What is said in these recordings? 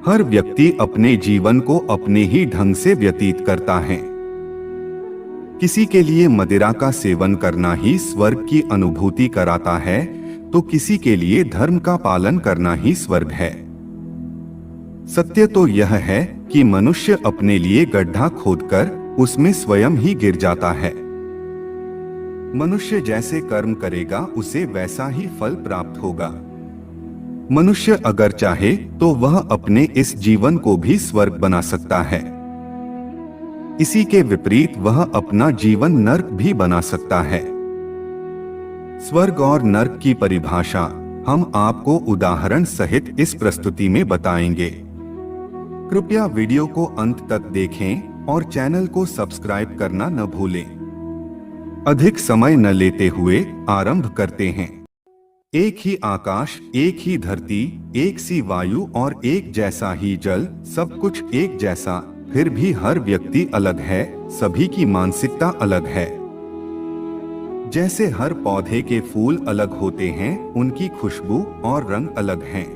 हर व्यक्ति अपने जीवन को अपने ही ढंग से व्यतीत करता है। किसी के लिए मदिरा का सेवन करना ही स्वर्ग की अनुभूति कराता है, तो किसी के लिए धर्म का पालन करना ही स्वर्ग है। सत्य तो यह है कि मनुष्य अपने लिए गड्ढा खोदकर उसमें स्वयं ही गिर जाता है। मनुष्य जैसे कर्म करेगा उसे वैसा ही फल प्राप्त होगा। मनुष्य अगर चाहे तो वह अपने इस जीवन को भी स्वर्ग बना सकता है। इसी के विपरीत वह अपना जीवन नर्क भी बना सकता है। स्वर्ग और नर्क की परिभाषा हम आपको उदाहरण सहित इस प्रस्तुति में बताएंगे। कृपया वीडियो को अंत तक देखें और चैनल को सब्सक्राइब करना न भूलें। अधिक समय न लेते हुए आरंभ करते हैं। एक ही आकाश, एक ही धरती, एक सी वायु और एक जैसा ही जल, सब कुछ एक जैसा, फिर भी हर व्यक्ति अलग है, सभी की मानसिकता अलग है। जैसे हर पौधे के फूल अलग होते हैं, उनकी खुशबू और रंग अलग हैं।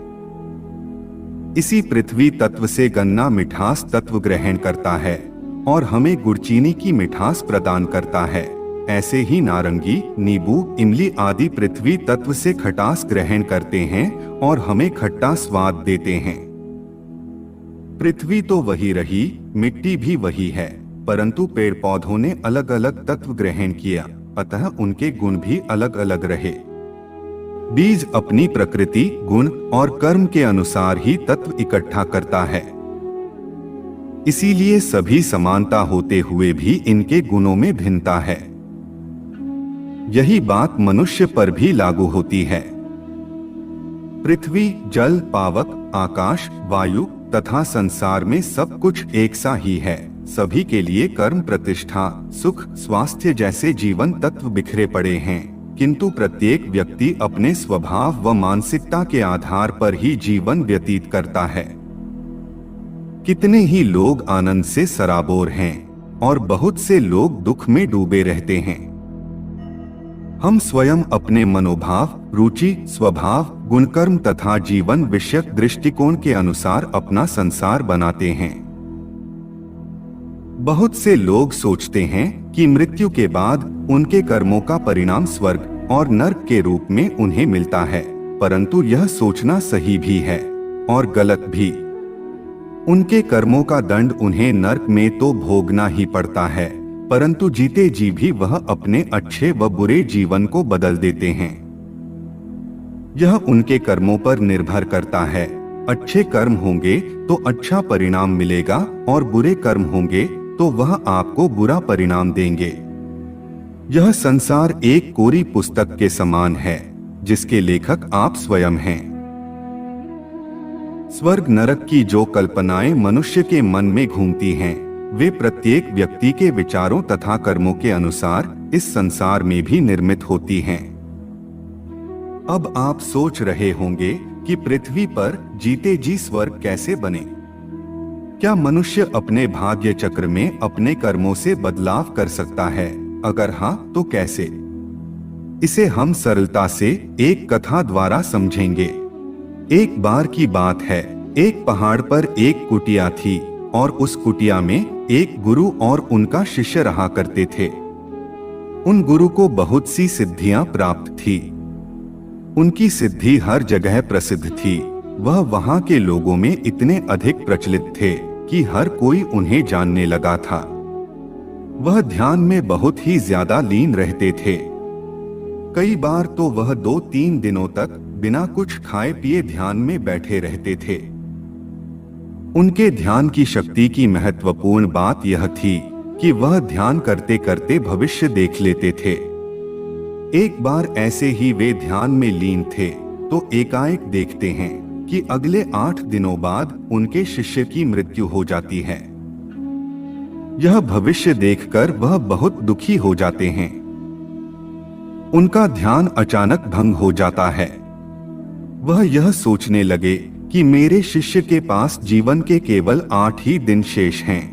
इसी पृथ्वी तत्व से गन्ना मिठास तत्व ग्रहण करता है और हमें गुड़चीनी की मिठास प्रदान करता है। ऐसे ही नारंगी, नींबू, इमली आदि पृथ्वी तत्व से खटास ग्रहण करते हैं और हमें खट्टा स्वाद देते हैं। पृथ्वी तो वही रही, मिट्टी भी वही है, परंतु पेड़ पौधों ने अलग अलग तत्व ग्रहण किया, अतः उनके गुण भी अलग अलग रहे। बीज अपनी प्रकृति, गुण और कर्म के अनुसार ही तत्व इकट्ठा करता है। इसीलिए सभी समानता होते हुए भी इनके गुणों में भिन्नता है। यही बात मनुष्य पर भी लागू होती है। पृथ्वी, जल, पावक, आकाश, वायु तथा संसार में सब कुछ एक सा ही है। सभी के लिए कर्म, प्रतिष्ठा, सुख, स्वास्थ्य जैसे जीवन तत्व बिखरे पड़े हैं, किंतु प्रत्येक व्यक्ति अपने स्वभाव व मानसिकता के आधार पर ही जीवन व्यतीत करता है। कितने ही लोग आनंद से सराबोर हैं और बहुत से लोग दुख में डूबे रहते हैं। हम स्वयं अपने मनोभाव, रुचि, स्वभाव, गुणकर्म तथा जीवन विषयक दृष्टिकोण के अनुसार अपना संसार बनाते हैं। बहुत से लोग सोचते हैं कि मृत्यु के बाद उनके कर्मों का परिणाम स्वर्ग और नर्क के रूप में उन्हें मिलता है, परंतु यह सोचना सही भी है और गलत भी। उनके कर्मों का दंड उन्हें नर्क में तो भोगना ही पड़ता है, परंतु जीते जी भी वह अपने अच्छे व बुरे जीवन को बदल देते हैं। यह उनके कर्मों पर निर्भर करता है। अच्छे कर्म होंगे तो अच्छा परिणाम मिलेगा और बुरे कर्म होंगे तो वह आपको बुरा परिणाम देंगे। यह संसार एक कोरी पुस्तक के समान है, जिसके लेखक आप स्वयं हैं। स्वर्ग नरक की जो कल्पनाएं मनुष्य के मन में घूमती हैं, वे प्रत्येक व्यक्ति के विचारों तथा कर्मों के अनुसार इस संसार में भी निर्मित होती हैं। अब आप सोच रहे होंगे कि पृथ्वी पर जीते जी स्वर्ग कैसे बने? क्या मनुष्य अपने भाग्य चक्र में अपने कर्मों से बदलाव कर सकता है? अगर हाँ, तो कैसे? इसे हम सरलता से एक कथा द्वारा समझेंगे। एक बार की बात है, एक पहाड़ पर एक कुटिया थी और उस कुटिया में एक गुरु और उनका शिष्य रहा करते थे। उन गुरु को बहुत सी सिद्धियां प्राप्त थी। उनकी सिद्धि हर जगह प्रसिद्ध थी। वह वहां के लोगों में इतने अधिक प्रचलित थे कि हर कोई उन्हें जानने लगा था। वह ध्यान में बहुत ही ज्यादा लीन रहते थे। कई बार तो वह 2-3 दिनों तक बिना कुछ खाए पिए ध्यान में बैठे रहते थे। उनके ध्यान की शक्ति की महत्वपूर्ण बात यह थी कि वह ध्यान करते करते भविष्य देख लेते थे। एक बार ऐसे ही वे ध्यान में लीन थे तो एकाएक देखते हैं कि अगले 8 दिनों बाद उनके शिष्य की मृत्यु हो जाती है। यह भविष्य देखकर वह बहुत दुखी हो जाते हैं। उनका ध्यान अचानक भंग हो जाता है। वह यह सोचने लगे कि मेरे शिष्य के पास जीवन के केवल 8 ही दिन शेष हैं।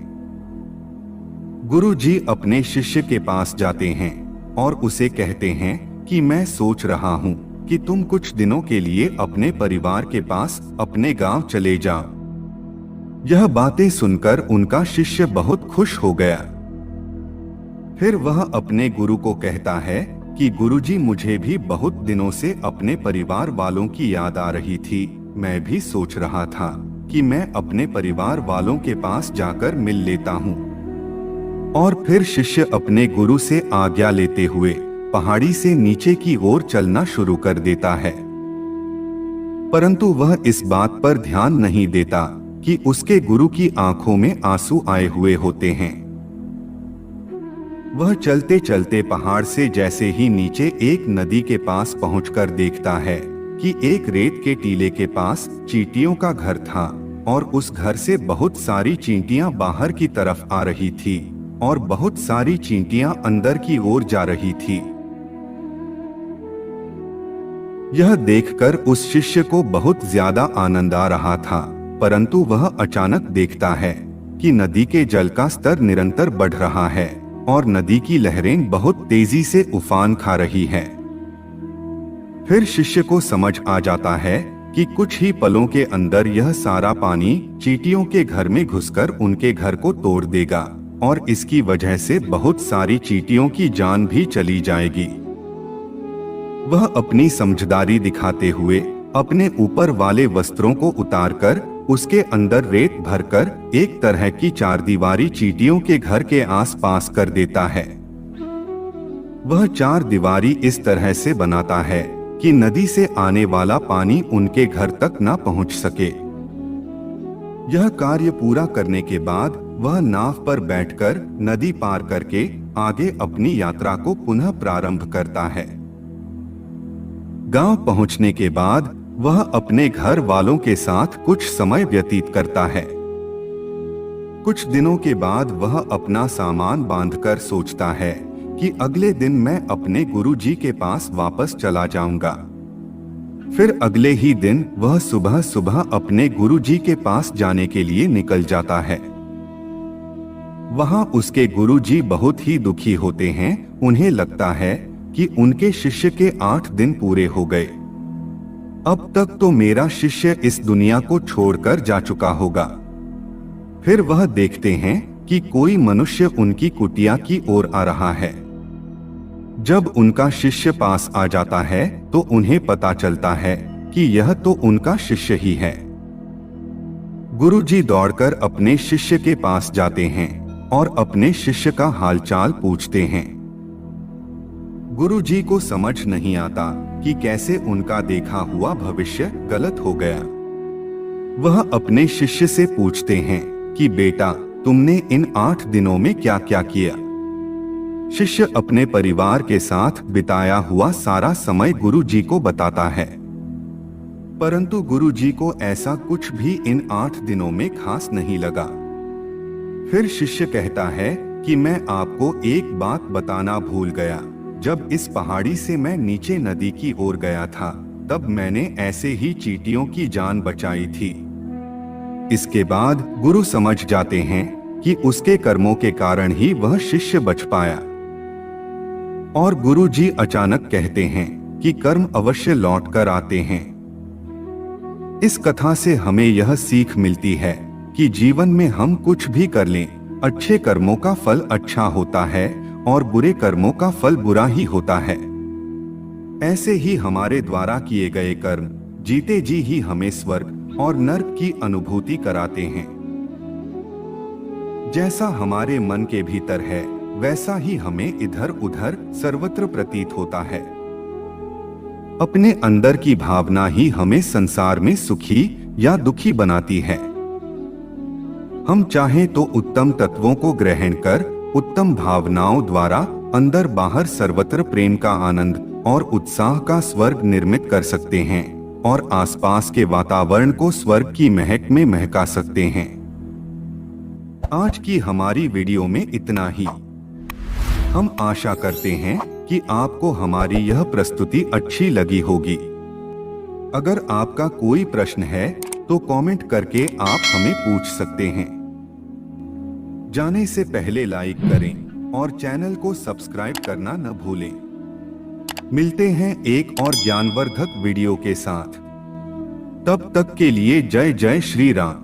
गुरु जी अपने शिष्य के पास जाते हैं और उसे कहते हैं कि मैं सोच रहा हूं कि तुम कुछ दिनों के लिए अपने परिवार के पास अपने गांव चले जाओ। यह बातें सुनकर उनका शिष्य बहुत खुश हो गया। फिर वह अपने गुरु को कहता है कि गुरुजी, मुझे भी बहुत दिनों से अपने परिवार वालों की याद आ रही थी। मैं भी सोच रहा था कि मैं अपने परिवार वालों के पास जाकर मिल लेता हूँ। और फिर शिष्य अपने गुरु से आज्ञा लेते हुए पहाड़ी से नीचे की ओर चलना शुरू कर देता है। परंतु वह इस बात पर ध्यान नहीं देता कि उसके गुरु की आंखों में आंसू आए हुए होते हैं। वह चलते चलते पहाड़ से जैसे ही नीचे एक नदी के पास पहुंचकर देखता है कि एक रेत के टीले के पास चींटियों का घर था और उस घर से बहुत सारी चींटियां बाहर की तरफ आ रही थी और बहुत सारी चींटियां अंदर की ओर जा रही थी। यह देखकर उस शिष्य को बहुत ज्यादा आनंद आ रहा था, परंतु वह अचानक देखता है कि नदी के जल का स्तर निरंतर बढ़ रहा है और नदी की लहरें बहुत तेजी से उफान खा रही हैं। फिर शिष्य को समझ आ जाता है कि कुछ ही पलों के अंदर यह सारा पानी चींटियों के घर में घुसकर उनके घर को तोड़ देगा और इसकी वजह से बहुत सारी चींटियों की जान भी चली जाएगी। वह अपनी समझदारी दिखाते हुए अपने ऊपर वाले वस्त्रों को उतारकर उसके अंदर रेत भरकर एक तरह की चारदीवारी चींटियों के घर के आसपास कर देता है। वह चारदीवारी इस तरह से बनाता है कि नदी से आने वाला पानी उनके घर तक न पहुंच सके। यह कार्य पूरा करने के बाद वह नाव पर बैठकर नदी पार करके आगे अपनी यात्रा को पुनः प्रारंभ करता है। गांव पहुंचने के बाद वह अपने घर वालों के साथ कुछ समय व्यतीत करता है। कुछ दिनों के बाद वह अपना सामान बांधकर सोचता है कि अगले दिन मैं अपने गुरुजी के पास वापस चला जाऊंगा। फिर अगले ही दिन वह सुबह सुबह अपने गुरुजी के पास जाने के लिए निकल जाता है। वहां उसके गुरुजी बहुत ही दुखी होते हैं। उन्हें लगता है कि उनके शिष्य के 8 दिन पूरे हो गए। अब तक तो मेरा शिष्य इस दुनिया को छोड़कर जा चुका होगा। फिर वह देखते हैं कि कोई मनुष्य उनकी कुटिया की ओर आ रहा है। जब उनका शिष्य पास आ जाता है तो उन्हें पता चलता है कि यह तो उनका शिष्य ही है। गुरुजी दौड़कर अपने शिष्य के पास जाते हैं और अपने शिष्य का हालचाल पूछते हैं। गुरुजी को समझ नहीं आता कि कैसे उनका देखा हुआ भविष्य गलत हो गया। वह अपने शिष्य से पूछते हैं कि बेटा, तुमने इन 8 दिनों में क्या क्या किया? शिष्य अपने परिवार के साथ बिताया हुआ सारा समय गुरुजी को बताता है, परंतु गुरुजी को ऐसा कुछ भी इन 8 दिनों में खास नहीं लगा। फिर शिष्य कहता है कि मैं आपको एक बात बताना भूल गया। जब इस पहाड़ी से मैं नीचे नदी की ओर गया था, तब मैंने ऐसे ही चींटियों की जान बचाई थी। इसके बाद गुरु समझ जाते हैं कि उसके कर्मों के कारण ही वह शिष्य बच पाया। और गुरुजी अचानक कहते हैं कि कर्म अवश्य लौट कर आते हैं। इस कथा से हमें यह सीख मिलती है कि जीवन में हम कुछ भी कर लें, अच्छे कर्मों का फल अच्छा होता है और बुरे कर्मों का फल बुरा ही होता है। ऐसे ही हमारे द्वारा किए गए कर्म जीते जी ही हमें स्वर्ग और नर्क की अनुभूति कराते हैं। जैसा हमारे मन के भीतर है, वैसा ही हमें इधर उधर सर्वत्र प्रतीत होता है। अपने अंदर की भावना ही हमें संसार में सुखी या दुखी बनाती है। हम चाहें तो उत्तम तत्वों को ग्रहण कर उत्तम भावनाओं द्वारा अंदर बाहर सर्वत्र प्रेम का आनंद और उत्साह का स्वर्ग निर्मित कर सकते हैं और आसपास के वातावरण को स्वर्ग की महक में महका सकते हैं। आज की हमारी वीडियो में इतना ही। हम आशा करते हैं कि आपको हमारी यह प्रस्तुति अच्छी लगी होगी। अगर आपका कोई प्रश्न है तो कमेंट करके आप हमें पूछ सकते हैं। जाने से पहले लाइक करें और चैनल को सब्सक्राइब करना न भूलें। मिलते हैं एक और ज्ञानवर्धक वीडियो के साथ। तब तक के लिए जय जय श्री राम।